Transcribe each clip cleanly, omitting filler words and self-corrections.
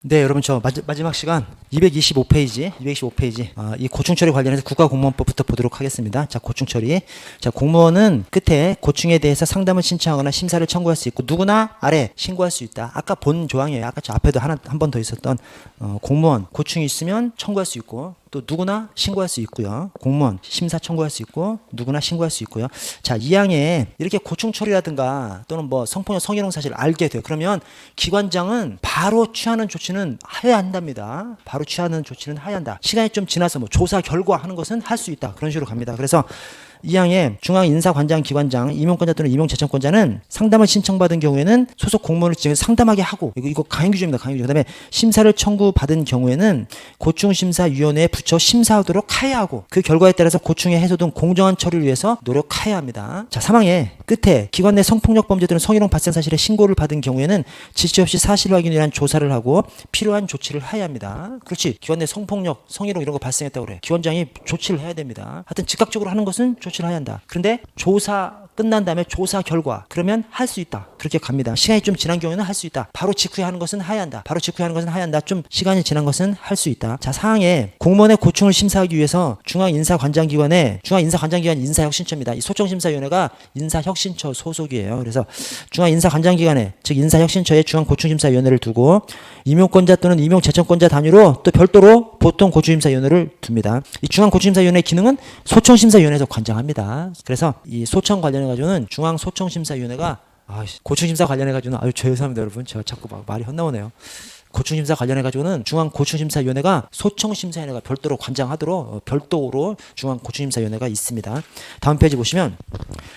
네, 여러분 저 마지막 시간 225페이지 이 고충처리 관련해서 국가공무원법부터 보도록 하겠습니다. 자, 고충처리. 자, 공무원은 끝에 고충에 대해서 상담을 신청하거나 심사를 청구할 수 있고 누구나 아래 신고할 수 있다. 아까 본 조항이에요. 아까 저 앞에도 한 번 더 있었던 공무원 고충이 있으면 청구할 수 있고 또 누구나 신고할 수 있고요. 공무원 심사 청구할 수 있고 누구나 신고할 수 있고요. 자, 이 항에 이렇게 고충 처리라든가 또는 뭐 성폭력 성희롱 사실을 알게 돼요. 그러면 기관장은 바로 취하는 조치는 해야 한답니다. 바로 취하는 조치는 해야 한다. 시간이 좀 지나서 뭐 조사 결과 하는 것은 할 수 있다. 그런 식으로 갑니다. 그래서 이 항에 중앙인사관장 기관장 임용권자 또는 임용제청권자는 상담을 신청받은 경우에는 소속 공무원을 지정해서 상담하게 하고 이거 강행규정입니다. 강행규정. 그다음에 심사를 청구받은 경우에는 고충심사위원회에 붙여 심사하도록 하야 하고 그 결과에 따라서 고충의 해소 등 공정한 처리를 위해서 노력하야 합니다. 자, 3항에 끝에 기관 내 성폭력 범죄 또는 성희롱 발생 사실의 신고를 받은 경우에는 지시 없이 사실 확인을 위한 조사를 하고 필요한 조치를 해야 합니다. 그렇지. 기관 내 성폭력, 성희롱 이런 거 발생했다고 그래. 기관장이 조치를 해야 됩니다. 하여튼 즉각적으로 하는 것은 조치를 해야 한다. 그런데 조사 끝난 다음에 조사 결과 그러면 할 수 있다. 그렇게 갑니다. 시간이 좀 지난 경우에는 할 수 있다. 바로 직후에 하는 것은 해야 한다. 바로 직후에 하는 것은 해야 한다. 좀 시간이 지난 것은 할 수 있다. 자, 사항에 공무원의 고충을 심사하기 위해서 중앙인사관장기관 인사혁신처입니다. 이 소청심사위원회가 인사혁신처 소속이에요. 그래서 중앙인사관장기관에 즉 인사혁신처에 중앙고충심사위원회를 두고 임용권자 또는 임용제청권자 단위로 또 별도로 보통고충심사위원회를 둡니다. 이 중앙고충심사위원회 기능은 소청심사위원회에서 관장합니다. 그래서 이 소청 관련해 가지고는 중앙소청심사위원회가 고충심사 관련해 가지고는 죄송합니다 여러분. 제가 자꾸 말이 헛나오네요. 고충심사 관련해 가지고는 중앙고충심사위원회가 소청심사위원회가 별도로 관장하도록 별도로 중앙고충심사위원회가 있습니다. 다음 페이지 보시면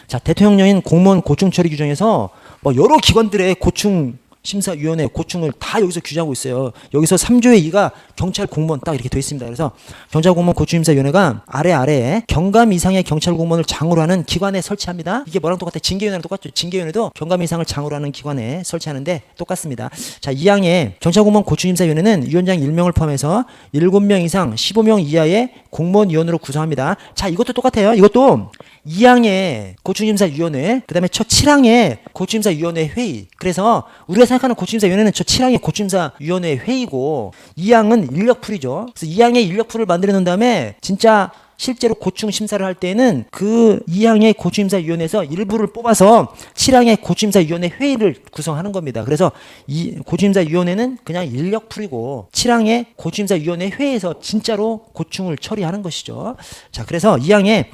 자, 대통령령인 공무원 고충처리 규정에서 뭐 여러 기관들의 고충심사위원회 고충을 다 여기서 규정하고 있어요. 여기서 3조의 2가 경찰 공무원 딱 이렇게 돼 있습니다. 그래서 경찰 공무원 고충심사위원회가 아래에 경감 이상의 경찰 공무원을 장으로 하는 기관에 설치합니다. 이게 뭐랑 똑같아? 징계위원회랑 똑같죠. 징계위원회도 경감 이상을 장으로 하는 기관에 설치하는데 똑같습니다. 자, 이 항에 경찰 공무원 고충심사위원회는 위원장 1명을 포함해서 7명 이상 15명 이하의 공무원위원으로 구성합니다. 자, 이것도 똑같아요. 이것도 2항에 고충심사위원회, 그 다음에 첫 7항에 고충심사위원회 회의. 그래서 우리가 생각하는 고충심사위원회는 첫 7항의 고충심사위원회 회의고 2항은 인력풀이죠. 그래서 2항의 인력풀을 만들어 놓은 다음에 진짜 실제로 고충 심사를 할 때는 그 2항의 고충심사위원회에서 일부를 뽑아서 7항의 고충심사위원회 회의를 구성하는 겁니다. 그래서 이 고충심사위원회는 그냥 인력풀이고 7항의 고충심사위원회 회의에서 진짜로 고충을 처리하는 것이죠. 자, 그래서 2항의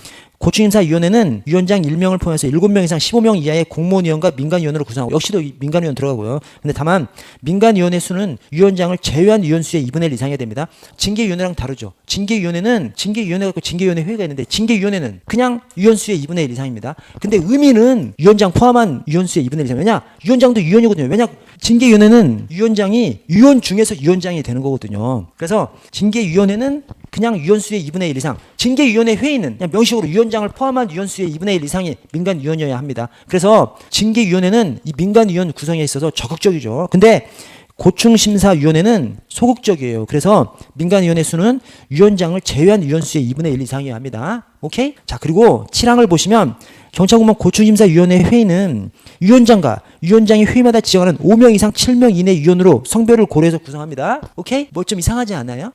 고충심사위원회는 위원장 1명을 포함해서 7명 이상 15명 이하의 공무원위원과 민간위원으로 구성하고 역시도 민간위원 들어가고요. 근데 다만 민간위원회 수는 위원장을 제외한 위원수의 2분의 1 이상이어야 됩니다. 징계위원회랑 다르죠. 징계위원회는 징계위원회가 있고 징계위원회 회의가 있는데 징계위원회는 그냥 위원수의 2분의 1 이상입니다. 근데 의미는 위원장 포함한 위원수의 2분의 1 이상. 왜냐? 위원장도 위원이거든요. 왜냐? 징계위원회는 위원장이 위원 중에서 위원장이 되는 거거든요. 그래서 징계위원회는 그냥 위원수의 2분의 1 이상. 징계위원회 회의는 그냥 명식으로 위원장을 포함한 위원수의 2분의 1 이상이 민간위원이어야 합니다. 그래서 징계위원회는 이 민간위원 구성에 있어서 적극적이죠. 근데 고충심사위원회는 소극적이에요. 그래서 민간위원회 수는 위원장을 제외한 위원수의 2분의 1 이상이어야 합니다. 오케이? 자, 그리고 7항을 보시면 경찰공무원 고충심사위원회 회의는 위원장과 위원장이 회의마다 지정하는 5명 이상 7명 이내 위원으로 성별을 고려해서 구성합니다. 오케이? 뭐 좀 이상하지 않아요?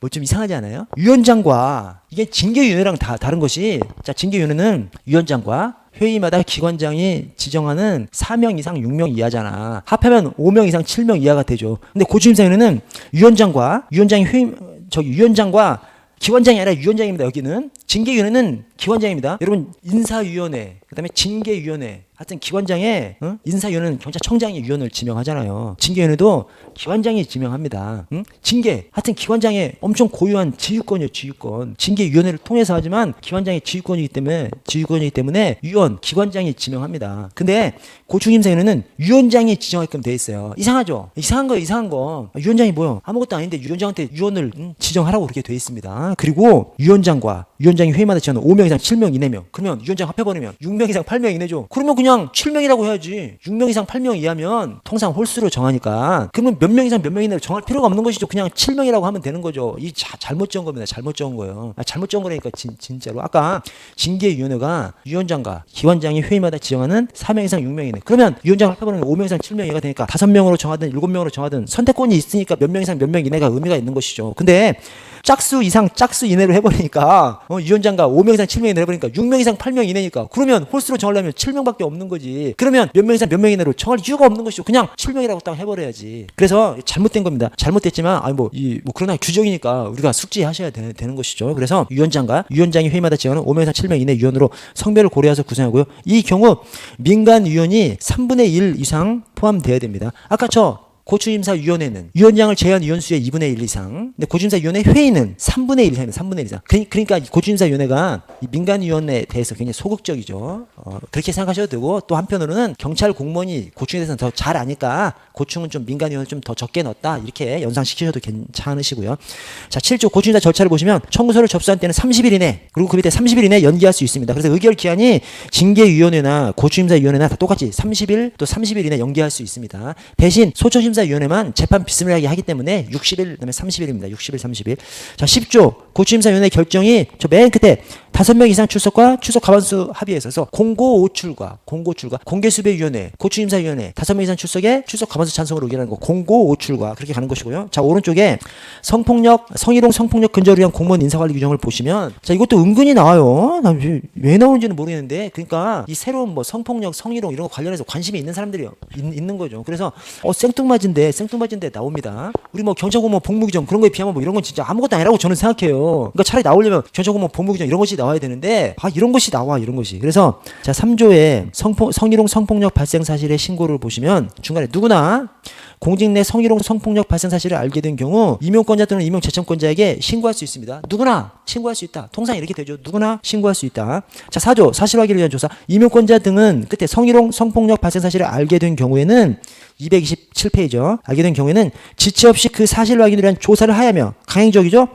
위원장과 이게 징계위원회랑 다른 것이 자, 징계위원회는 위원장과 회의마다 기관장이 지정하는 4명 이상 6명 이하잖아. 합하면 5명 이상 7명 이하가 되죠. 근데 고충심사위원회는 위원장과 위원장과 기관장이 아니라 위원장입니다. 여기는 징계위원회는 기관장입니다. 여러분 인사위원회, 그다음에 징계위원회, 하여튼 기관장의 인사위원회는 경찰청장이 위원을 지명하잖아요. 징계위원회도 기관장이 지명합니다. 징계, 하여튼 기관장의 엄청 고유한 지휘권이에요. 지휘권. 징계위원회를 통해서 하지만 기관장의 지휘권이기 때문에 위원, 기관장이 지명합니다. 근데 고충심사위원회는 위원장이 지정하게끔 돼 있어요. 이상하죠? 이상한 거. 위원장이 뭐요? 아무것도 아닌데 위원장한테 위원을 지정하라고 그렇게 돼 있습니다. 그리고 위원장과 위원장이 회의마다 지원은 5명 이상 7명 이내며 그러면 위원장 합해버리면 6명 이상 8명 이내죠. 그러면 그냥 7명이라고 해야지. 6명 이상 8명 이하면 통상 홀수로 정하니까 그러면 몇 명 이상 몇 명 이내로 정할 필요가 없는 것이죠. 그냥 7명이라고 하면 되는 거죠. 이 잘못 적은 겁니다. 잘못 적은 거예요. 잘못 적은 거라니까 진짜로. 아까 징계위원회가 위원장과 기관장이 회의마다 지정하는 4명 이상 6명 이내. 그러면 위원장 합해버리면 5명 이상 7명 이내가 되니까 5명으로 정하든 7명으로 정하든 선택권이 있으니까 몇 명 이상 몇 명 이내가 의미가 있는 것이죠. 근데 짝수 이상 짝수 이내로 해버리니까 위원장과 5명 이상 7명 이내로 해버리니까 6명 이상 8명 이내니까 그러면 홀수로 정하려면 7명밖에 없는 거지. 그러면 몇 명 이상 몇 명 이내로 정할 이유가 없는 것이죠. 그냥 7명이라고 딱 해버려야지. 그래서 잘못된 겁니다. 잘못됐지만 그러나 규정이니까 우리가 숙지하셔야 되는 것이죠. 그래서 위원장이 회의마다 지정하는 5명 이상 7명 이내 위원으로 성별을 고려해서 구성하고요. 이 경우 민간 위원이 3분의 1 이상 포함되어야 됩니다. 아까 고추심사위원회는 위원장을 제외한 위원수의 2분의 1 이상. 근데 고추심사위원회 회의는 3분의 1 이상입니다. 3분의 1 이상. 그러니까 고추심사위원회가 민간위원회에 대해서 굉장히 소극적이죠. 그렇게 생각하셔도 되고 또 한편으로는 경찰 공무원이 고충에 대해서는 더 잘 아니까 고충은 좀 민간위원을 좀 더 적게 넣었다. 이렇게 연상시키셔도 괜찮으시고요. 자, 7조 고추심사 절차를 보시면 청구서를 접수한 때는 30일 이내 그리고 그 밑에 30일 이내 연기할 수 있습니다. 그래서 의결 기한이 징계위원회나 고추심사위원회나 다 똑같이 30일 또 30일 이내 연기할 수 있습니다. 대신 소청심사위원회만 재판 비스무리하게 하기 때문에 60일 그다음에 30일입니다. 60일 30일. 자, 10조 고추심사위원회 결정이 저 맨 끝에 5명 이상 출석과 출석 과반수 합의에 있어서 공고오출과 공개수배위원회 고추심사위원회 5명 이상 출석에 출석 과반수 찬성으로 의결하는 거 공고오출과 그렇게 가는 것이고요. 자, 오른쪽에 성희롱 성폭력 근절을 위한 공무원 인사관리 규정을 보시면 자, 이것도 은근히 나와요. 왜 나오는지는 모르겠는데 그러니까 이 새로운 성폭력 성희롱 이런 거 관련해서 관심이 있는 사람들이 있는 거죠. 그래서 생뚱맞은데 나옵니다. 우리 경찰공무원 복무규정 그런 거에 비하면 이런 건 진짜 아무것도 아니라고 저는 생각해요. 그러니까 차라리 나오려면 경찰공무원 복무규정 이런 것이 나와야 되는데 이런 것이 나와. 그래서 자, 3조에 성희롱 성폭력 발생 사실의 신고를 보시면 중간에 누구나 공직 내 성희롱 성폭력 발생 사실을 알게 된 경우 임용권자 또는 임용 제청권자에게 신고할 수 있습니다. 누구나 신고할 수 있다. 통상 이렇게 되죠. 누구나 신고할 수 있다. 자, 4조 사실 확인을 위한 조사. 임용권자 등은 끝에 성희롱 성폭력 발생 사실을 알게 된 경우에는 227페이지죠. 알게 된 경우에는 지체 없이 그 사실 확인을 위한 조사를 하야며 강행적이죠.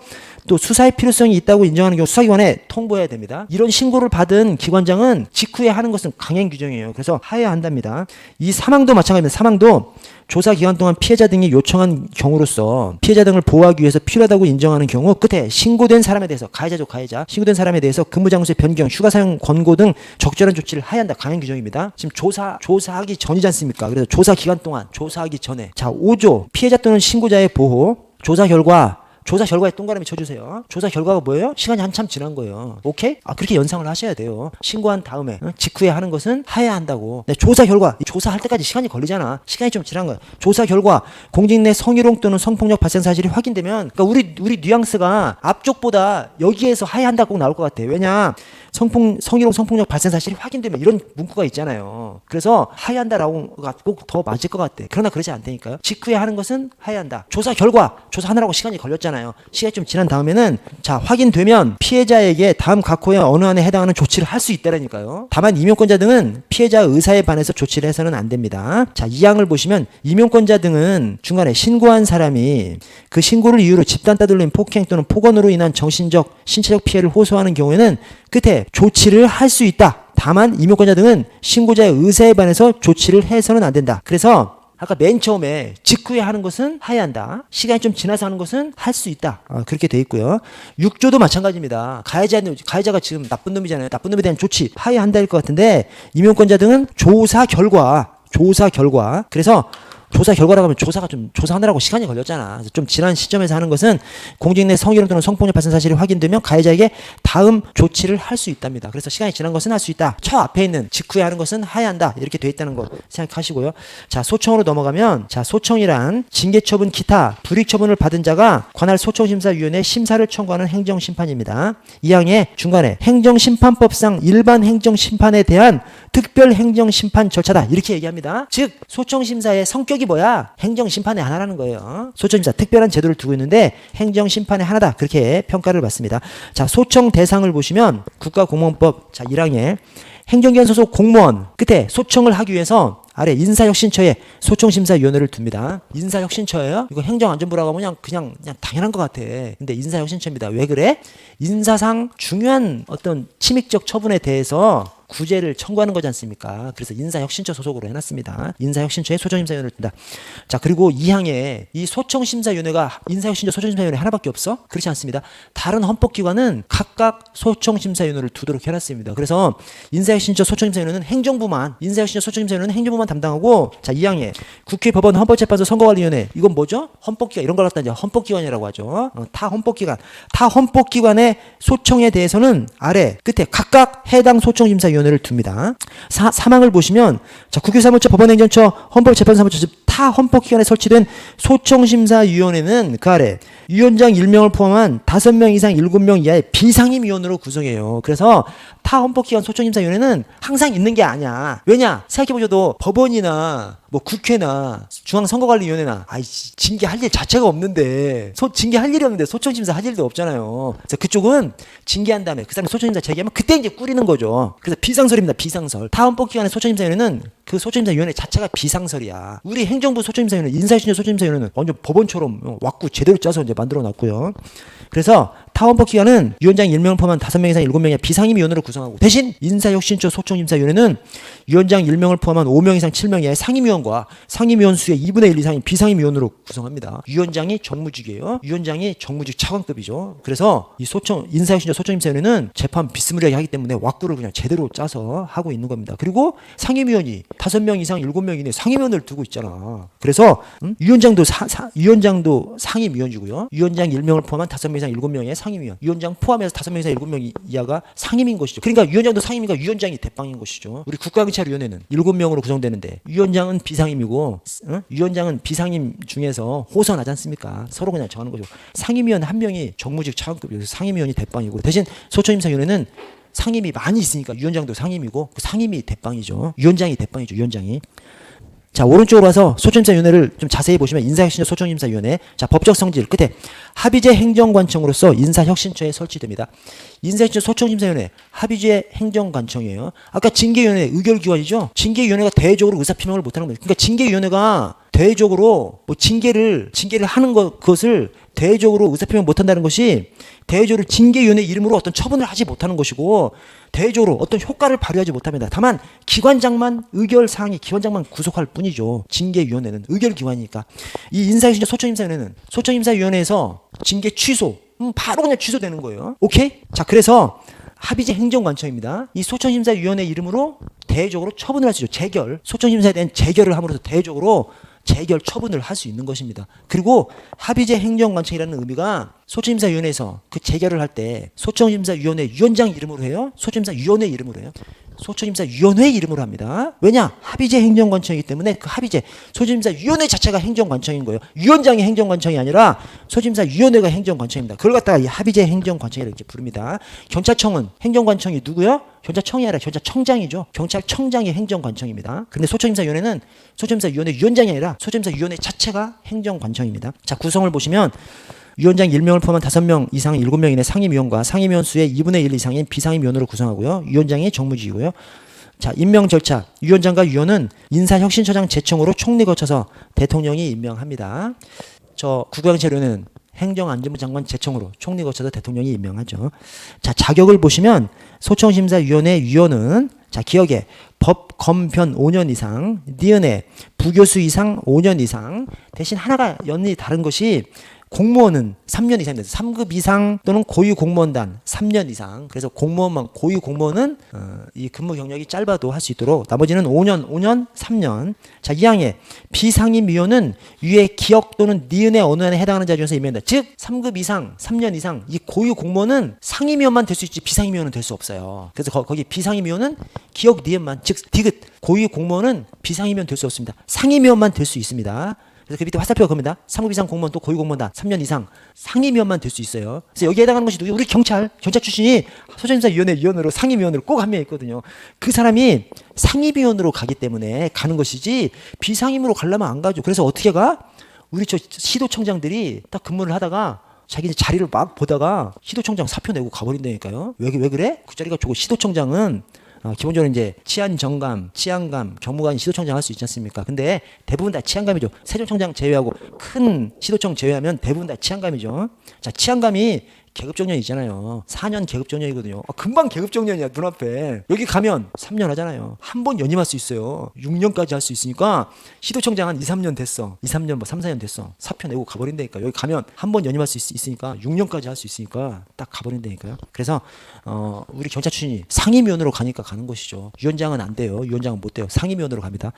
또 수사의 필요성이 있다고 인정하는 경우 수사기관에 통보해야 됩니다. 이런 신고를 받은 기관장은 직후에 하는 것은 강행 규정이에요. 그래서 하여야 한답니다. 이 사망도 마찬가지입니다. 사망도 조사 기간 동안 피해자 등이 요청한 경우로서 피해자 등을 보호하기 위해서 필요하다고 인정하는 경우 끝에 신고된 사람에 대해서 가해자죠. 신고된 사람에 대해서 근무 장소의 변경, 휴가 사용 권고 등 적절한 조치를 하여야 한다. 강행 규정입니다. 지금 조사하기 전이지 않습니까? 그래서 조사 기간 동안 조사하기 전에. 자, 5조 피해자 또는 신고자의 보호. 조사 결과에 동그라미 쳐주세요. 조사 결과가 뭐예요? 시간이 한참 지난 거예요. 오케이? 그렇게 연상을 하셔야 돼요. 신고한 다음에 직후에 하는 것은 하여야 한다고. 네, 조사 결과 조사할 때까지 시간이 걸리잖아. 시간이 좀 지난 거야. 조사 결과 공직 내 성희롱 또는 성폭력 발생 사실이 확인되면 그러니까 우리 뉘앙스가 앞쪽보다 여기에서 하여야 한다고 나올 것 같아. 왜냐? 성희롱 성폭력 발생 사실이 확인되면 이런 문구가 있잖아요. 그래서 하여야 한다라고가 꼭 더 맞을 것 같아. 그러나 그러지 않다니까요. 직후에 하는 것은 하여야 한다. 조사 결과 조사하느라고 시간이 걸렸잖아요. 시간이 좀 지난 다음에는 자, 확인되면 피해자에게 다음 각 호의 어느 안에 해당하는 조치를 할 수 있다라니까요. 다만 임용권자 등은 피해자 의사에 반해서 조치를 해서는 안 됩니다. 자, 이 항을 보시면 임용권자 등은 중간에 신고한 사람이 그 신고를 이유로 집단 따돌림 폭행 또는 폭언으로 인한 정신적 신체적 피해를 호소하는 경우에는 끝에 조치를 할 수 있다. 다만 임용권자 등은 신고자의 의사에 반해서 조치를 해서는 안 된다. 그래서 아까 맨 처음에 직후에 하는 것은 하여야 한다. 시간이 좀 지나서 하는 것은 할 수 있다. 그렇게 돼 있고요. 6조도 마찬가지입니다. 가해자가 지금 나쁜 놈이잖아요. 나쁜 놈에 대한 조치 하여야 한다일 것 같은데 임용권자 등은 조사 결과. 그래서 조사 결과라고 하면 조사하느라고 시간이 걸렸잖아. 그래서 좀 지난 시점에서 하는 것은 공직 내 성희롱 또는 성폭력 발생 사실이 확인되면 가해자에게 다음 조치를 할 수 있답니다. 그래서 시간이 지난 것은 할 수 있다. 앞에 있는 직후에 하는 것은 하여야 한다. 이렇게 돼 있다는 거 생각하시고요. 자, 소청으로 넘어가면 자, 소청이란 징계처분 기타 불이익처분을 받은 자가 관할 소청심사위원회 심사를 청구하는 행정심판입니다. 이 항의 중간에 행정심판법상 일반 행정심판에 대한 특별 행정심판 절차다. 이렇게 얘기합니다. 즉 소청심사의 성격이 뭐야? 행정심판의 하나라는 거예요. 소청심사 특별한 제도를 두고 있는데 행정심판의 하나다. 그렇게 평가를 받습니다. 자, 소청 대상을 보시면 국가공무원법 자, 1항에 행정기관 소속 공무원 끝에 소청을 하기 위해서 아래 인사혁신처에 소총심사위원회를 둡니다. 인사혁신처예요? 이거 행정안전부라고 하면 그냥 당연한 것 같아. 근데 인사혁신처입니다. 왜 그래? 인사상 중요한 어떤 침익적 처분에 대해서 구제를 청구하는 거지 않습니까? 그래서 인사혁신처 소속으로 해놨습니다. 인사혁신처에 소총심사위원회를 둔다. 자, 그리고 2항에 이 소총심사위원회가 인사혁신처 소총심사위원회 하나밖에 없어? 그렇지 않습니다. 다른 헌법기관은 각각 소총심사위원회를 두도록 해놨습니다. 그래서 인사혁신처 소총심사위원회는 행정부만, 인사혁신처 소총심사위원회는 행정부만 담당하고, 자, 2항에 국회, 법원, 헌법재판소, 선거관리위원회, 이건 뭐죠? 헌법기관, 이런 걸 갖다 이제 헌법기관이라고 하죠. 타 헌법기관의 소총에 대해서는 아래 끝에 각각 해당 소총심사위원회를 둡니다. 3항을 보시면, 자, 국회사무처, 법원행정처, 헌법재판소사무처, 즉 타 헌법기관에 설치된 소총심사위원회는 그 아래 위원장 1명을 포함한 5명 이상 7명 이하의 비상임위원으로 구성해요. 그래서 타 헌법기관 소총심사위원회는 항상 있는 게 아니야. 왜냐? 생각해보셔도 법원이나 뭐 국회나 중앙선거관리위원회나 징계할 일 자체가 없는데 징계할 일이 없는데 소총심사 할 일도 없잖아요. 그래서 그쪽은 징계한 다음에 그 사람이 소총심사 제기하면 그때 이제 꾸리는 거죠. 그래서 비상설입니다. 비상설. 타 헌법기관의 소총심사위원회는 그 소총심사위원회 자체가 비상설이야. 우리 행정부 소총심사위원회, 인사혁신처 소총심사위원회는 완전 법원처럼 왁구 제대로 짜서 이제 만들어 놨고요. 그래서 타 헌법기관은 위원장 1명을 포함한 5명 이상 7명의 비상임위원회를 구성하고, 대신 인사혁신처 소총심사위원회는 위원장 1명을 포함한 5명 이상 7명 이하의 상임위원과 상임위원 수의 2분의 1 이상의 비상임위원으로 구성합니다. 위원장이 정무직이에요. 위원장이 정무직 차관급이죠. 그래서 이 인사혁신처 소총심사위원회는 재판 비스무리하게 하기 때문에 왁구를 그냥 제대로 짜서 하고 있는 겁니다. 그리고 상임위원이 5명 이상 7명 이내 상임위원을 두고 있잖아. 그래서 위원장도 상임위원이고요. 위원장 1명을 포함한 5명 이상 7명의 상임위원, 위원장 포함해서 5명 이상 7명 이하가 상임인 것이죠. 그러니까 위원장도 상임이니까 위원장이 대빵인 것이죠. 우리 국가경찰위원회는 7명으로 구성되는데 위원장은 비상임이고, 위원장은 비상임 중에서 호선하지 않습니까? 서로 그냥 정하는 거죠. 상임위원 한 명이 정무직 차관급이고 상임위원이 대빵이고, 대신 소총심사위원회는 상임이 많이 있으니까 위원장도 상임이고 그 상임이 대빵이죠. 위원장이 대빵이죠. 위원장이. 자, 오른쪽으로 와서 소총심사위원회를 좀 자세히 보시면 인사혁신처 소총심사위원회, 자, 법적 성질 끝에 합의제 행정관청으로서 인사혁신처에 설치됩니다. 인사혁신처 소총심사위원회 합의제 행정관청이에요. 아까 징계위원회 의결기관이죠. 징계위원회가 대외적으로 의사표명을 못하는 거예요. 그러니까 징계위원회가 대외적으로 뭐 징계를 하는 그것을 대외적으로 의사표명 못한다는 것이 대외적으로 징계위원회 이름으로 어떤 처분을 하지 못하는 것이고, 대외적으로 어떤 효과를 발휘하지 못합니다. 다만 기관장만 의결사항이 기관장만 구속할 뿐이죠. 징계위원회는 의결기관이니까. 이 인사혁신처 소총심사위원회는 소총심사위원회에서 징계 취소, 바로 그냥 취소되는 거예요. 오케이? 자, 그래서 합의제 행정관청입니다. 이 소총심사위원회 이름으로 대외적으로 처분을 할 수 있죠. 재결. 소총심사에 대한 재결을 함으로써 대외적으로 재결 처분을 할 수 있는 것입니다. 그리고 합의제 행정관청이라는 의미가 소총심사위원회에서 그 재결을 할 때 소총심사위원회 위원장 이름으로 해요? 소총심사위원회 이름으로 해요? 소총심사위원회 이름으로 합니다. 왜냐? 합의제 행정관청이기 때문에 그 합의제 소총심사위원회 자체가 행정관청인 거예요. 위원장이 행정관청이 아니라 소총심사위원회가 행정관청입니다. 그걸 갖다가 이 합의제 행정관청이라고 이렇게 부릅니다. 경찰청은 행정관청이 누구요? 경찰청이 아니라 경찰청장이죠. 경찰청장이 행정관청입니다. 그런데 소총심사위원회는 소총심사위원회 위원장이 아니라 소총심사위원회 자체가 행정관청입니다. 자, 구성을 보시면 위원장 1명을 포함한 5명 이상 7명 이내 상임위원과 상임위원 수의 2분의 1 이상인 비상임위원으로 구성하고요. 위원장이 정무직이고요. 자, 임명 절차. 위원장과 위원은 인사혁신처장 제청으로 총리 거쳐서 대통령이 임명합니다. 저 국가경찰위원회는 행정안전부 장관 제청으로 총리 거쳐서 대통령이 임명하죠. 자, 자격을 보시면 소총심사위원회 위원은, 자, 기억에 법 검편 5년 이상, 니은에 부교수 이상 5년 이상, 대신 하나가 연이 다른 것이 공무원은 3년 이상입니다. 3급 이상 또는 고위 공무원단 3년 이상. 그래서 공무원만, 고위 공무원은 이 근무 경력이 짧아도 할 수 있도록, 나머지는 5년, 3년. 자, 2항에 비상임위원은 위에 기억 또는 니은의 어느 안에 해당하는 자 중에서 임명한다. 즉 3급 이상, 3년 이상 이 고위 공무원은 상임위원만 될 수 있지 비상임위원은 될 수 없어요. 그래서 거기 비상임위원은 기억, 니은만, 즉 디귿 고위 공무원은 비상임위원 될 수 없습니다. 상임위원만 될 수 있습니다. 그래서 그 밑에 화살표가 겁니다. 3급 이상 공무원 또 고위 공무원단 3년 이상 상임위원만 될 수 있어요. 그래서 여기에 해당하는 것이 우리 경찰 출신이 소총심사위원회 위원으로 상임위원으로 꼭 한 명 있거든요. 그 사람이 상임위원으로 가기 때문에 가는 것이지 비상임으로 가려면 안 가죠. 그래서 어떻게 가? 우리 저 시도청장들이 딱 근무를 하다가 자기 자리를 막 보다가 시도청장 사표 내고 가버린다니까요. 왜 그래? 그 자리가 좋고 시도청장은 기본적으로 이제 치안정감, 치안감, 경무관, 시도청장 할 수 있지 않습니까? 근데 대부분 다 치안감이죠. 세종청장 제외하고 큰 시도청 제외하면 대부분 다 치안감이죠. 자, 치안감이 계급정년 있잖아요. 4년 계급정년이거든요. 금방 계급정년이야, 눈앞에. 여기 가면 3년 하잖아요. 한 번 연임할 수 있어요. 6년까지 할 수 있으니까 시도청장 한 2, 3년 됐어. 2, 3년 뭐 3, 4년 됐어. 사표 내고 가버린다니까. 여기 가면 한 번 연임할 수 있으니까 6년까지 할 수 있으니까 딱 가버린다니까요. 그래서 우리 경찰 출신이 상임위원으로 가니까 가는 것이죠. 위원장은 안 돼요. 위원장은 못 돼요. 상임위원으로 갑니다.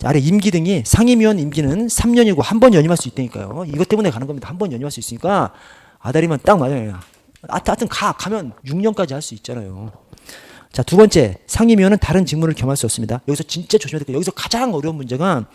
아래 임기 등이 상임위원 임기는 3년이고 한 번 연임할 수 있다니까요. 이것 때문에 가는 겁니다. 한 번 연임할 수 있으니까 아다리만 딱 맞아요. 하여튼 가면 6년까지 할 수 있잖아요. 자, 두 번째, 상임위원은 다른 직무를 겸할 수 없습니다. 여기서 진짜 조심해야 될 거예요. 여기서 가장 어려운 문제가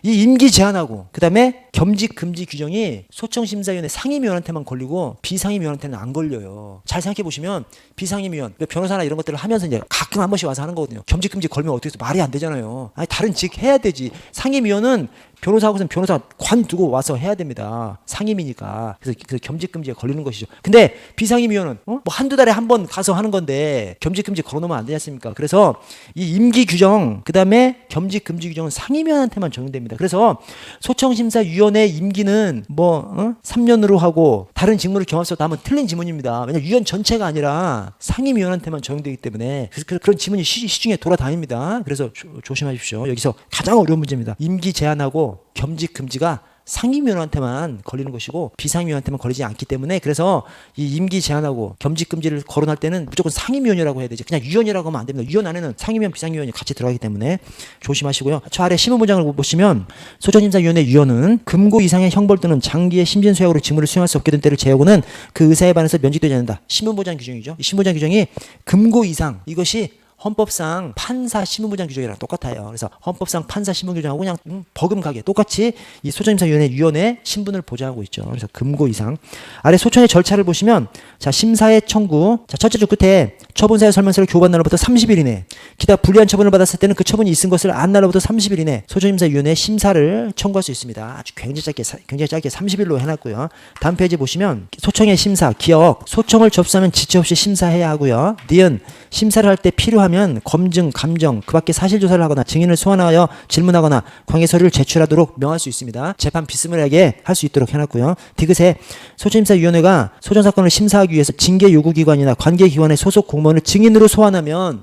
이 임기 제한하고 그다음에 겸직 금지 규정이 소청심사위원회 상임위원한테만 걸리고 비상임위원한테는 안 걸려요. 잘 생각해 보시면 비상임위원, 변호사나 이런 것들을 하면서 이제 가끔 한 번씩 와서 하는 거거든요. 겸직 금지 걸면 어떻게 해서 말이 안 되잖아요. 아니, 다른 직 해야 되지. 상임위원은 변호사하고선 변호사 관두고 와서 해야 됩니다. 상임이니까. 그래서 겸직 금지에 걸리는 것이죠. 근데 비상임위원은 뭐 한두 달에 한 번 가서 하는 건데 겸직 금지 걸어놓으면 안 되지 않습니까? 그래서 이 임기 규정, 그다음에 겸직 금지 규정은 상임위원한테만 적용됩니다. 그래서 소청심사위원회 임기는 3년으로 하고 다른 직무를 겸할 수 없다 하면 틀린 지문입니다. 왜냐하면 위원 전체가 아니라 상임위원한테만 적용되기 때문에 그런 지문이 시중에 돌아다닙니다. 그래서 조심하십시오. 여기서 가장 어려운 문제입니다. 임기 제한하고 겸직 금지가 상임위원한테만 걸리는 것이고 비상위원한테만 걸리지 않기 때문에 그래서 이 임기 제한하고 겸직 금지를 거론할 때는 무조건 상임위원이라고 해야 되지 그냥 위원이라고 하면 안 됩니다. 위원 안에는 상임위원, 비상위원이 같이 들어가기 때문에 조심하시고요. 저 아래 신문문장을 보시면 소청심사위원회 위원은 금고 이상의 형벌 또는 장기의 심진수약으로 직무를 수행할 수 없게 된 때를 제외하고는 그 의사에 반해서 면직되지 않는다. 신문보장 규정이죠. 이 신문보장 규정이 금고 이상 이것이 헌법상 판사 신문부장 규정이랑 똑같아요. 그래서 헌법상 판사 신문 규정하고 그냥 버금가게 똑같이 이 소청심사위원회 위원회 신분을 보장하고 있죠. 그래서 금고 이상. 아래 소청의 절차를 보시면 자, 심사의 청구. 자, 첫째 줄 끝에 처분사의 설명서를 교부한 날로부터 30일 이내. 기타 불리한 처분을 받았을 때는 그 처분이 있은 것을 안 날로부터 30일 이내 소청심사위원회 심사를 청구할 수 있습니다. 아주 굉장히 짧게 30일로 해놨고요. 다음 페이지 보시면 소청의 심사, 기억. 소청을 접수하면 지체 없이 심사해야 하고요. 니은 심사를 할 때 필요하면 검증, 감정, 그 밖에 사실 조사를 하거나 증인을 소환하여 질문하거나 관계 서류를 제출하도록 명할 수 있습니다. 재판 비스무리하게 할 수 있도록 해놨고요. 디귿에 소청심사위원회가 소정사건을 심사하기 위해서 징계요구기관이나 관계기관의 소속 공무원을 증인으로 소환하면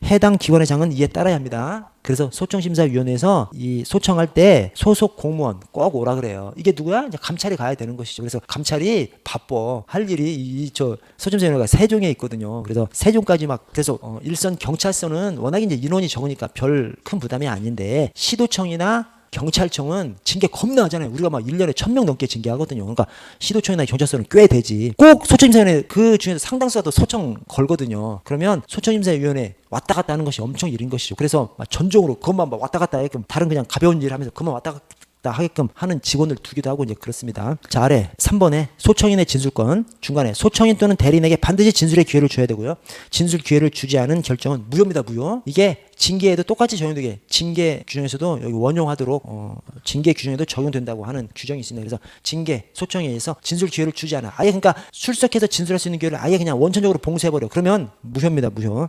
해당 기관의 장은 이에 따라야 합니다. 그래서 소청심사위원회에서 이 소청할 때 소속 공무원 꼭 오라 그래요. 이게 누구야? 이제 감찰이 가야 되는 것이죠. 그래서 감찰이 바빠. 할 일이 소청심사위원회가 세종에 있거든요. 그래서 세종까지 그래서 일선 경찰서는 워낙 이제 인원이 적으니까 별 큰 부담이 아닌데 시도청이나 경찰청은 징계 겁나 하잖아요. 우리가 막 1년에 1000명 넘게 징계하거든요. 그러니까 시도청이나 경찰서는 꽤 되지. 꼭 소청심사위원회 그 중에서 상당수가 더 소청 걸거든요. 그러면 소청심사위원회 왔다 갔다 하는 것이 엄청 일인 것이죠. 그래서 전적으로 그것만 왔다 갔다 하게끔 다른 그냥 가벼운 일 하면서 그것만 왔다 갔다 하게끔 하는 직원을 두기도 하고 이제 그렇습니다. 자, 아래 3번에 소청인의 진술권 중간에 소청인 또는 대리인에게 반드시 진술의 기회를 줘야 되고요. 진술 기회를 주지 않은 결정은 무효입니다. 무효. 이게 징계에도 똑같이 적용되게 징계 규정에서도 여기 원용하도록 징계 규정에도 적용된다고 하는 규정이 있습니다. 그래서 징계 소청에 의해서 진술 기회를 주지 않아. 아예 그러니까 출석해서 진술할 수 있는 기회를 아예 그냥 원천적으로 봉쇄해버려. 그러면 무효입니다. 무효.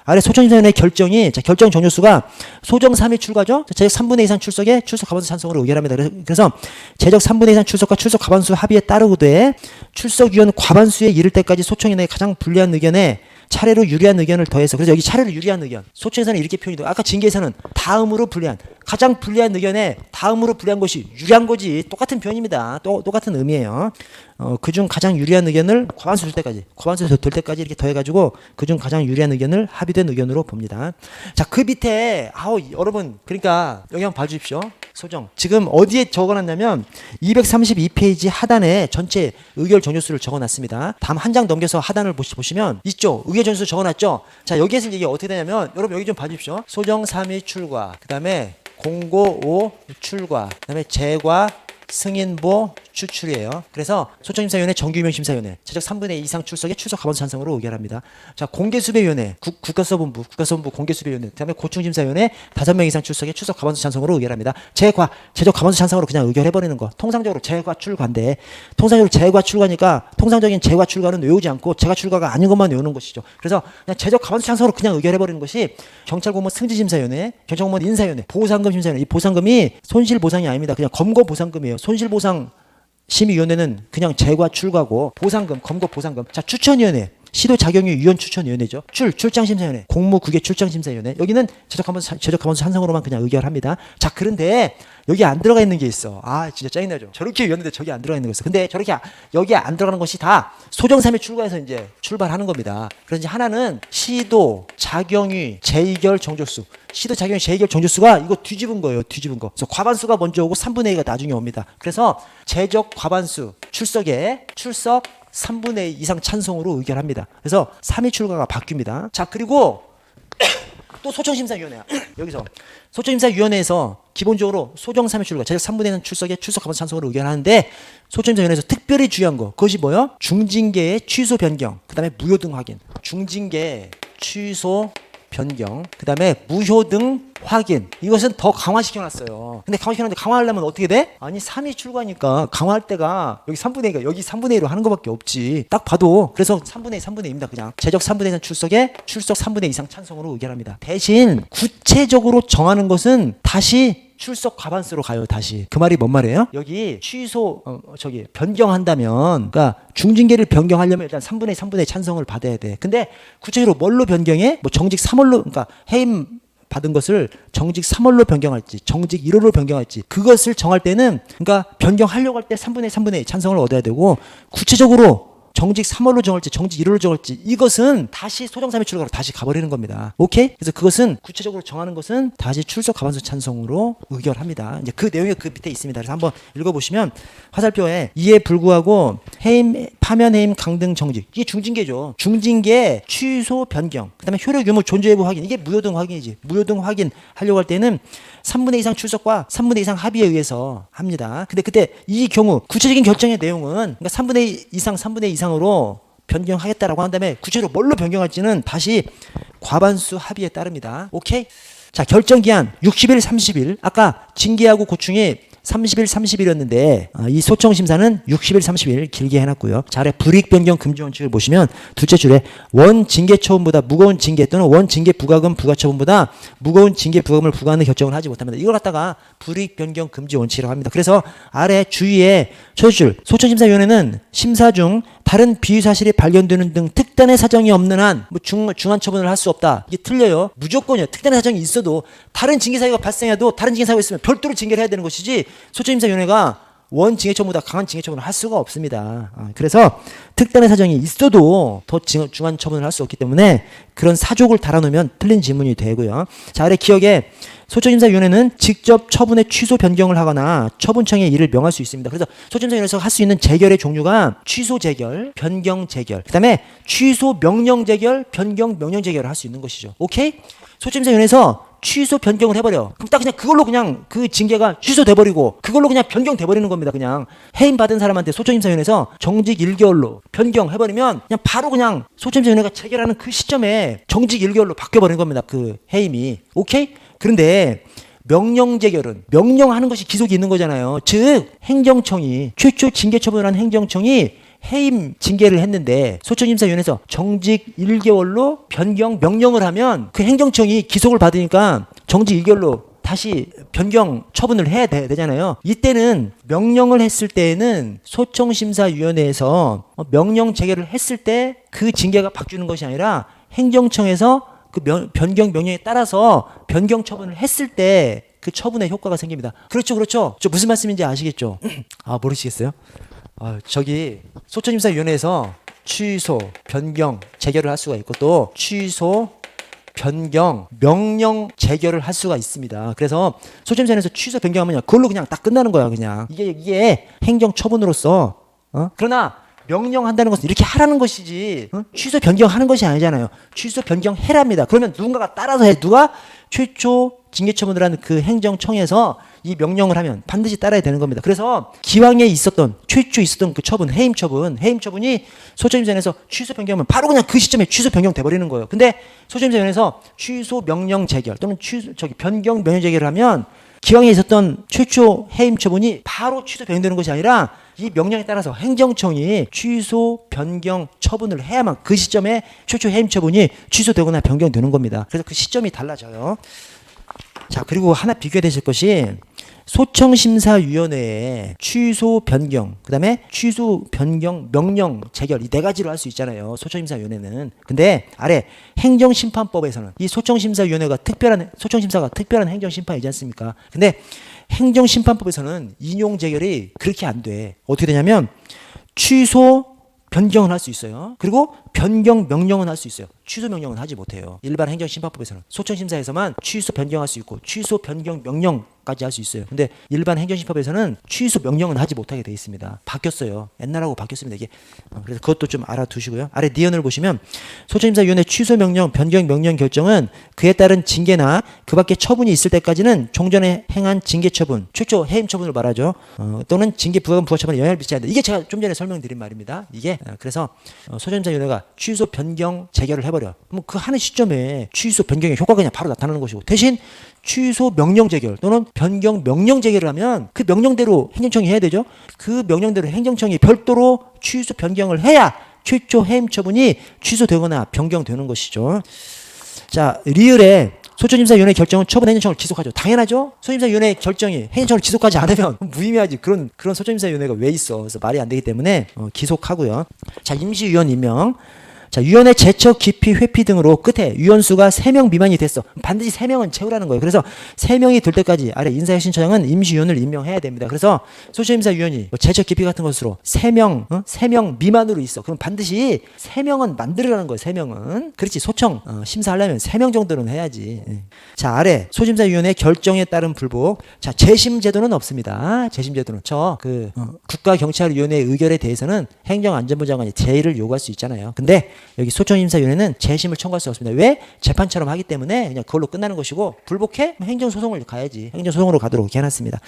아래 소청심사위원회 결정이 결정 종료수가 소정 3일 출과죠. 제적 3분의 2 이상 출석에 출석 과반수 찬성으로 의결합니다. 그래서 제적 3분의 2 이상 출석과 출석 과반수 합의에 따르되 출석위원 과반수에 이를 때까지 소청인의 가장 불리한 의견에 차례로 유리한 의견을 더해서 그래서 여기 차례로 유리한 의견 소청에서는 이렇게 표현이 돼요. 아까 징계에서는 다음으로 불리한 가장 불리한 의견에 다음으로 불리한 것이 유리한 거지 똑같은 표현입니다. 똑같은 의미예요. 그중 가장 유리한 의견을 과반수 될 때까지 이렇게 더해가지고 그중 가장 유리한 의견을 합의된 의견으로 봅니다. 자, 그 밑에 여러분 그러니까 여기 한번 봐주십시오. 소정 지금 어디에 적어놨냐면 232페이지 하단에 전체 의결 종료수를 적어놨습니다. 다음 한 장 넘겨서 하단을 보시면 있죠. 의결 종료수 적어놨죠. 자, 여기에서 이게 어떻게 되냐면 여러분 여기 좀 봐주십시오. 소정 3위 출과 그 다음에 공고 5 출과 그 다음에 재과 승인보 추출이에요. 그래서 소청심사위원회, 정규임용심사위원회, 최적 3분의 2 이상 출석에 출석 과반수 찬성으로 의결합니다. 자, 공개수배위원회, 국가수사본부 공개수배위원회, 그다음에 고충심사위원회 5명 이상 출석에 출석 과반수 찬성으로 의결합니다. 제적 과반수 찬성으로 그냥 의결해버리는 거. 통상적으로 재과출과인데, 통상적으로 재과출과니까 통상적인 재과출과는 외우지 않고 재과출과가 아닌 것만 외우는 것이죠. 그래서 그냥 제적 과반수 찬성으로 그냥 의결해버리는 것이 경찰공무원 승진심사위원회, 경찰공무원 인사위원회, 보상금심사위원회. 이 보상금이 손실보상이 아닙니다. 그냥 검거보상금이에요. 손실보상 심의위원회는 그냥 재과 출과고, 보상금, 검거 보상금. 자, 추천위원회, 시도자격위 위원 추천위원회죠. 출장심사위원회, 공무국외 출장심사위원회. 여기는 제적과반수 찬성으로만 그냥 의결합니다. 자, 그런데 여기 안 들어가 있는 게 있어. 아, 진짜 짜증나죠. 저렇게 위원회인데 저기 안 들어가 있는 거 있어. 근데 저렇게 여기 안 들어가는 것이 다 소정3회 출과해서 이제 출발하는 겁니다. 그래서 이제 하나는 시도, 자경위, 재의결, 정조수. 시도, 자경위, 재의결, 정조수가 이거 뒤집은 거예요. 뒤집은 거. 그래서 과반수가 먼저 오고 3분의 2가 나중에 옵니다. 그래서 제적 과반수 출석에 출석 3분의 2 이상 찬성으로 의결합니다. 그래서 3위 출과가 바뀝니다. 자, 그리고 또 소청심사위원회야. 여기서 소청심사위원회에서 기본적으로 소정 3위 출과, 제적 3분의 1 출석에 출석 과반수 찬성으로 의결하는데, 소청심사위원회에서 특별히 중요한 거, 그것이 뭐요? 중징계의 취소 변경, 그 다음에 무효 등 확인. 중징계 취소 변경, 그 다음에 무효 등 확인. 이것은 더 강화시켜놨어요. 근데 강화시켜놨는데 강화하려면 어떻게 돼? 아니 3위 출과니까 강화할 때가 여기 3분의 2가 여기 3분의 1로 하는 것밖에 없지. 딱 봐도. 그래서 3분의 2입니다. 그냥 제적 3분의 1 출석에 출석 3분의 2 이상 찬성으로 의결합니다. 대신 구체적으로 정하는 것은 다시 출석 과반수로 가요. 다시. 그 말이 뭔 말이에요? 여기 취소 변경한다면, 그러니까 중징계를 변경하려면 일단 3분의 2 찬성을 받아야 돼. 근데 구체적으로 뭘로 변경해? 뭐 정직 3월로, 그러니까 해임 받은 것을 정직 3월로 변경할지 정직 1월로 변경할지, 그것을 정할 때는, 그러니까 변경하려고 할 때 3분의 2 찬성을 얻어야 되고, 구체적으로 정직 3월로 정할지 정직 1월로 정할지, 이것은 다시 소정 3회 출과로 다시 가버리는 겁니다. 오케이? 그래서 그것은 구체적으로 정하는 것은 다시 출석 과반수 찬성으로 의결합니다. 이제 그 내용이 그 밑에 있습니다. 그래서 한번 읽어보시면 화살표에 이에 불구하고 해임, 파면 해임, 강등 정직, 이게 중징계죠. 중징계 취소 변경, 그 다음에 효력 유무 존재 여부 확인, 이게 무효 등 확인이지. 무효 등 확인 하려고 할 때는 3분의 2 이상 출석과 3분의 2 이상 합의에 의해서 합니다. 근데 그때 이 경우 구체적인 결정의 내용은, 그러니까 3분의 2 이상 3분의 2 이상으로 변경하겠다라고 한 다음에 구체적으로 뭘로 변경할지는 다시 과반수 합의에 따릅니다. 오케이? 자, 결정 기한 60일, 30일. 아까 징계하고 고충이 30일, 30일이었는데 이 소청심사는 60일, 30일 길게 해놨고요. 자, 아래 불이익 변경 금지 원칙을 보시면 둘째 줄에 원 징계 처분보다 무거운 징계 또는 원 징계 부과금 부과 처분보다 무거운 징계 부과금을 부과하는 결정을 하지 못합니다. 이걸 갖다가 불이익 변경 금지 원칙이라고 합니다. 그래서 아래 주의에 첫째 줄, 소청심사위원회는 심사 중 다른 비위 사실이 발견되는 등 특단의 사정이 없는 한 뭐 중한 처분을 할 수 없다. 이게 틀려요. 무조건이요. 특단의 사정이 있어도, 다른 징계 사유가 발생해도 다른 징계 사유가 있으면 별도로 징계를 해야 되는 것이지, 소청심사위원회가 원 징계 처분보다 강한 징계 처분을 할 수가 없습니다. 그래서 특단의 사정이 있어도 더 중한 처분을 할 수 없기 때문에 그런 사족을 달아놓으면 틀린 지문이 되고요. 자, 아래 기억에 소청심사위원회는 직접 처분의 취소 변경을 하거나 처분청에 이를 명할 수 있습니다. 그래서 소청심사위원회에서 할 수 있는 재결의 종류가 취소 재결, 변경 재결, 그 다음에 취소 명령 재결, 변경 명령 재결을 할 수 있는 것이죠. 오케이? 소청심사위원회에서 취소 변경을 해버려. 그럼 딱 그냥 그걸로 그냥 그 징계가 취소돼버리고 그걸로 그냥 변경돼버리는 겁니다. 그냥 해임 받은 사람한테 소청심사위원회에서 정직 1개월로 변경해버리면 그냥 바로 그냥 소청심사위원회가 재결하는 그 시점에 정직 1개월로 바뀌어버리는 겁니다. 그 해임이. 오케이? 그런데 명령 재결은 명령하는 것이 기속이 있는 거잖아요. 즉 행정청이, 최초 징계 처분을 한 행정청이 해임 징계를 했는데 소청심사위원회에서 정직 1개월로 변경 명령을 하면 그 행정청이 기속을 받으니까 정직 1개월로 다시 변경 처분을 해야 되잖아요. 이때는 명령을 했을 때에는 소청심사위원회에서 명령 재결을 했을 때 그 징계가 바뀌는 것이 아니라 행정청에서 그 변경 명령에 따라서 변경 처분을 했을 때 그 처분의 효과가 생깁니다. 그렇죠, 그렇죠. 저 무슨 말씀인지 아시겠죠? 아, 모르시겠어요? 저기 소청심사위원회에서 취소, 변경, 재결을 할 수가 있고, 또 취소, 변경, 명령 재결을 할 수가 있습니다. 그래서 소청심사위원회에서 취소, 변경하면 그걸로 그냥 딱 끝나는 거야. 그냥 이게 행정 처분으로서. 그러나 명령한다는 것은 이렇게 하라는 것이지, 취소 변경하는 것이 아니잖아요. 취소 변경해랍니다. 그러면 누군가가 따라서 해. 누가? 최초 징계처분을 한 그 행정청에서 이 명령을 하면 반드시 따라야 되는 겁니다. 그래서 기왕에 있었던 최초 있었던 그 처분, 해임처분이 소청심사위원회에서 취소 변경하면 바로 그냥 그 시점에 취소 변경 돼버리는 거예요. 근데 소청심사위원회에서 취소 명령 재결 또는 변경 명령 재결을 하면 기왕에 있었던 최초 해임 처분이 바로 취소 변경되는 것이 아니라 이 명령에 따라서 행정청이 취소 변경 처분을 해야만 그 시점에 최초 해임 처분이 취소되거나 변경되는 겁니다. 그래서 그 시점이 달라져요. 자, 그리고 하나 비교해 되실 것이 소청심사위원회에 취소 변경, 그 다음에 취소 변경 명령 재결 이 네 가지로 할 수 있잖아요. 소청심사위원회는. 근데 아래 행정심판법에서는 이 소청심사위원회가 소청심사가 특별한 행정심판이지 않습니까? 근데 행정심판법에서는 인용 재결이 그렇게 안 돼. 어떻게 되냐면 취소 변경은 할 수 있어요. 그리고 변경 명령은 할 수 있어요. 취소 명령은 하지 못해요. 일반 행정심판법에서는 소청심사에서만 취소 변경할 수 있고 취소 변경 명령까지 할 수 있어요. 근데 일반 행정심판법에서는 취소 명령은 하지 못하게 돼 있습니다. 바뀌었어요. 옛날하고 바뀌었습니다. 이게 그래서 그것도 좀 알아두시고요. 아래 니언을 보시면 소청심사위원회 취소 명령, 변경 명령 결정은 그에 따른 징계나 그밖에 처분이 있을 때까지는 종전에 행한 징계 처분, 최초 해임 처분을 말하죠. 또는 징계 부과금 부과 처분에 영향을 미치지 않는다. 이게 제가 좀 전에 설명드린 말입니다. 이게 그래서 소청심사위원회가 취소 변경 재결을 해버려. 그럼 그 하는 시점에 취소 변경의 효과가 그냥 바로 나타나는 것이고 대신 취소 명령 재결 또는 변경 명령 재결을 하면 그 명령대로 행정청이 해야 되죠. 그 명령대로 행정청이 별도로 취소 변경을 해야 최초 해임 처분이 취소되거나 변경되는 것이죠. 자, 리을에 소청심사위원회 결정은 처분 행정청을 지속하죠. 당연하죠. 소청심사위원회 결정이 행정청을 지속하지 않으면 무의미하지. 그런 소청심사위원회가 왜 있어. 그래서 말이 안 되기 때문에 기속하고요. 자, 임시위원 임명. 자, 위원회 제척, 기피, 회피 등으로 끝에 위원수가 3명 미만이 됐어. 반드시 3명은 채우라는 거예요. 그래서 3명이 될 때까지 아래 인사혁신처장은 임시위원을 임명해야 됩니다. 그래서 소청심사위원이 제척, 기피 같은 것으로 3명 미만으로 있어. 그럼 반드시 3명은 만들으라는 거예요. 3명은. 그렇지. 소청 심사하려면 3명 정도는 해야지. 자, 아래 소심사위원회 결정에 따른 불복. 자, 재심제도는 없습니다. 재심제도는 국가경찰위원회 의결에 대해서는 행정안전부 장관이 제의를 요구할 수 있잖아요. 근데 여기 소청심사위원회는 재심을 청구할 수 없습니다. 왜? 재판처럼 하기 때문에 그냥 그걸로 끝나는 것이고 불복해? 행정소송을 가야지. 행정소송으로 가도록 이렇게 해놨습니다.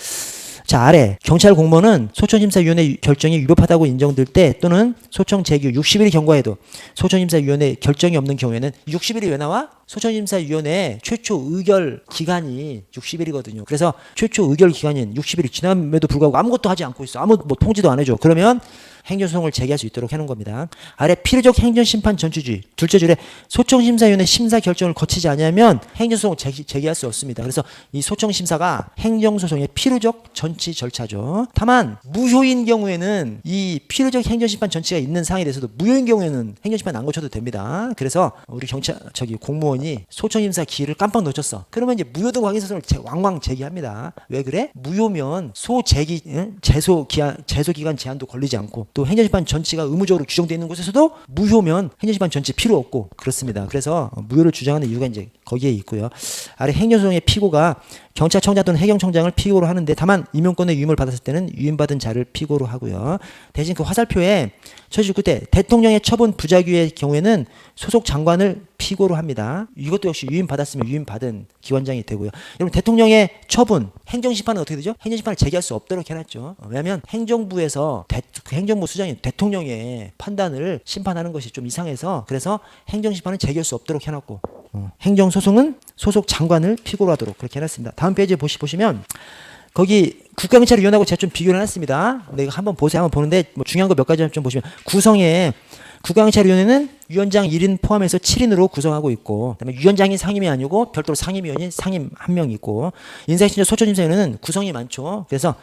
자, 아래 경찰 공무원은 소청심사위원회 결정이 위법하다고 인정될 때 또는 소청 재규 60일이 경과해도 소청심사위원회 결정이 없는 경우에는 60일이 왜 나와? 소청심사위원회 최초 의결 기간이 60일이거든요. 그래서 최초 의결 기간인 60일이 지남에도 불구하고 아무것도 하지 않고 있어. 통지도 안 해줘. 그러면 행정소송을 제기할 수 있도록 해놓은 겁니다. 아래 필요적 행정심판 전치주의. 둘째 줄에 소청심사위원회 심사 결정을 거치지 않으면 행정소송을 제기할 수 없습니다. 그래서 이 소청심사가 행정소송의 필요적 전치 절차죠. 다만 무효인 경우에는 이 필요적 행정심판 전치가 있는 사항에 대해서도 무효인 경우에는 행정심판 안 거쳐도 됩니다. 그래서 우리 공무원이 소청심사 기일을 깜빡 놓쳤어. 그러면 이제 무효등 확인소송을 왕왕 제기합니다. 왜 그래? 무효면 제소기간 제한도 걸리지 않고 또 행정심판 전치가 의무적으로 규정되어 있는 곳에서도 무효면 행정심판 전치 필요 없고 그렇습니다. 그래서 무효를 주장하는 이유가 이제 거기에 있고요. 아래 행정소송의 피고가 경찰청장 또는 해경청장을 피고로 하는데 다만 임용권의 위임을 받았을 때는 위임받은 자를 피고로 하고요. 대신 그 화살표에 처지 그때 대통령의 처분 부작위의 경우에는 소속 장관을 피고로 합니다. 이것도 역시 위임받았으면 위임받은 기관장이 되고요. 여러분 대통령의 처분, 행정심판은 어떻게 되죠? 행정심판을 제기할 수 없도록 해놨죠. 왜냐하면 행정부에서 행정부 수장이 대통령의 판단을 심판하는 것이 좀 이상해서 그래서 행정심판은 제기할 수 없도록 해놨고 행정소송은 소속 장관을 피고로 하도록 그렇게 해놨습니다. 다음 페이지에 보시면 거기 국가경찰위원회하고 제가 좀 비교를 해놨습니다. 내가 한번 보세요. 한번 보는데 중요한 거 몇 가지 좀 보시면 구성에 국가경찰위원회는 위원장 1인 포함해서 7인으로 구성하고 있고 그다음에 위원장이 상임이 아니고 별도로 상임위원이 상임 1명 있고 인사혁신처 소청심사위원회는 구성이 많죠. 그래서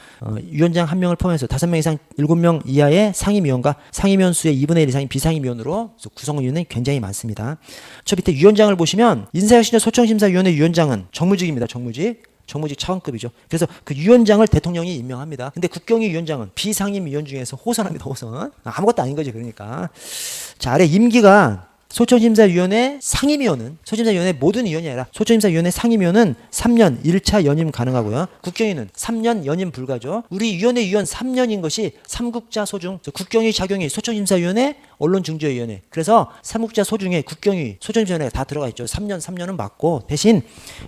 위원장 1명을 포함해서 5명 이상 7명 이하의 상임위원과 상임위원 수의 2분의 1 이상인 비상임위원으로 구성위원은 굉장히 많습니다. 저 밑에 위원장을 보시면 인사혁신처 소청심사위원회 위원장은 정무직입니다. 정무직 차관급이죠. 그래서 그 위원장을 대통령이 임명합니다. 근데 국경위 위원장은 비상임위원 중에서 호선합니다. 호선. 아무것도 아닌 거지 그러니까. 자, 아래 임기가 소청심사위원회 상임위원은 소청심사위원회 모든 위원이 아니라 소청심사위원회 상임위원은 3년 1차 연임 가능하고요. 국경위는 3년 연임 불가죠. 우리 위원회 위원 3년인 것이 삼국자 소중 국경위 작용이 소청심사위원회 언론중재위원회. 그래서 삼국자 소중에 국경위, 소전임사위원회가 다 들어가 있죠. 3년은 맞고 대신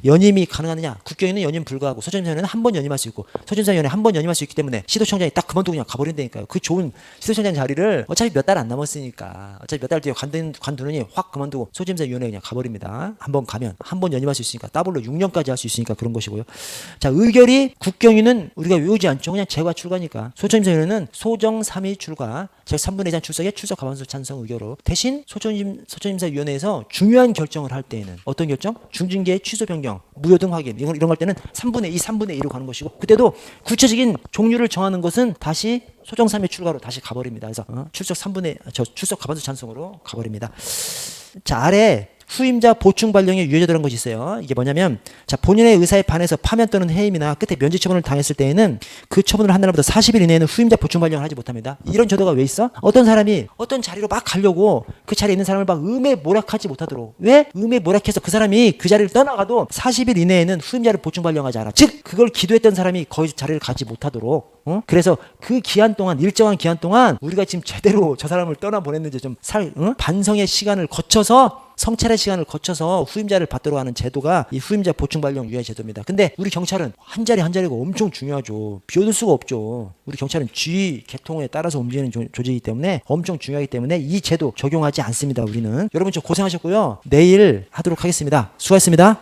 연임이 가능하느냐? 국경위는 연임 불가하고 소전임사위원회는 한 번 연임할 수 있고 소전임사위원회 한 번 연임할 수 있기 때문에 시도청장이 딱 그만두고 그냥 가버린다니까요. 그 좋은 시도청장 자리를 어차피 몇 달 안 남았으니까 어차피 몇 달 뒤에 관두느니 확 그만두고 소전임사위원회 그냥 가버립니다. 한 번 가면 한 번 연임할 수 있으니까 더블로 6년까지 할 수 있으니까 그런 것이고요. 자, 의결이 국경위는 우리가 외우지 않죠. 그냥 제과 출가니까. 소전임사위원회는 소정 3위 출가, 즉 3분의 2장 출석에 출석 과반수 찬성 의결로. 대신 소전임사위원회에서 중요한 결정을 할 때에는 어떤 결정? 중징계, 취소 변경, 무효 등 확인 이런 거 할 때는 3분의 2, 3분의 2로 가는 것이고 그때도 구체적인 종류를 정하는 것은 다시 소정 3위 출가로 다시 가버립니다. 그래서 출석 과반수 찬성으로 가버립니다. 자, 아래 후임자 보충 발령에 유예되는 것이 있어요. 이게 뭐냐면 자, 본인의 의사에 반해서 파면 또는 해임이나 끝에 면제 처분을 당했을 때에는 그 처분을 한 날부터 40일 이내에는 후임자 보충 발령을 하지 못합니다. 이런 제도가 왜 있어? 어떤 사람이 어떤 자리로 막 가려고 그 자리에 있는 사람을 막 음해 몰약하지 못하도록. 왜? 음해 몰약해서 그 사람이 그 자리를 떠나가도 40일 이내에는 후임자를 보충 발령하지 않아. 즉 그걸 기도했던 사람이 거의 자리를 가지 못하도록. 그래서 그 기한 동안 일정한 기한 동안 우리가 지금 제대로 저 사람을 떠나보냈는지 좀 반성의 시간을 거쳐서 성찰의 시간을 거쳐서 후임자를 받도록 하는 제도가 이 후임자 보충 발령 유예 제도입니다. 근데 우리 경찰은 한 자리가 엄청 중요하죠. 비워둘 수가 없죠. 우리 경찰은 쥐 계통에 따라서 움직이는 조직이기 때문에 엄청 중요하기 때문에 이 제도 적용하지 않습니다. 우리는. 여러분 저 고생하셨고요. 내일 하도록 하겠습니다. 수고하셨습니다.